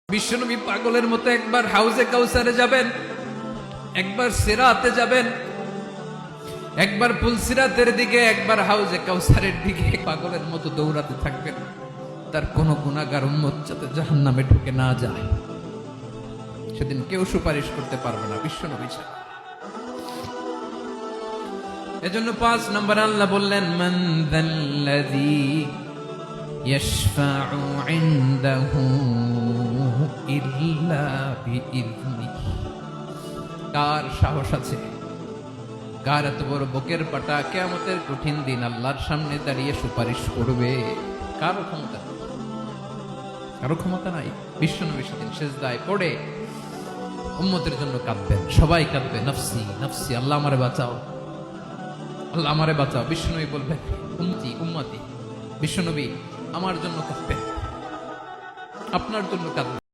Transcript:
বিশ্বনবী পাগলের মতো একবার হাউজে কাউসারে যাবেন, একবার সিরাতে যাবেন, একবার পুলসিরাতের দিকে, একবার হাউজে কাউসারের দিকে পাগলের মতো দৌড়াতে থাকবেন। তার কোন গুনাহগার উম্মত যাতে জাহান্নামে ঢুকে না যায়, সেদিন কেউ সুপারিশ করতে পারবে না বিশ্বনবী ছাড়া। এজন্য 5 নম্বর আল্লাহ বললেন, মান যাল্লাযী ইয়াশফাউ ইনদাহু ইল্লা বিইযনিহি। কার সাহস আছে, কার এত বড় বুকের পাটা কিয়ামতের কঠিন দিন আল্লাহর সামনে দাঁড়িয়ে সুপারিশ করবে? কারো ক্ষমতা নেই, কারো ক্ষমতা নাই। বিশ্বনবী সেদিন সিজদায় পড়ে উম্মতের জন্য কাঁদবেন, সবাই কাঁদবে, নফসি নফসি, আল্লাহ আমারে বাঁচাও, আল্লাহ আমারে বাঁচাও। বিশ্বনবী বলবেন, উম্মতি উম্মতি। বিশ্বনবী আমার জন্য কাঁদবেন, আপনার জন্য কাঁদবেন।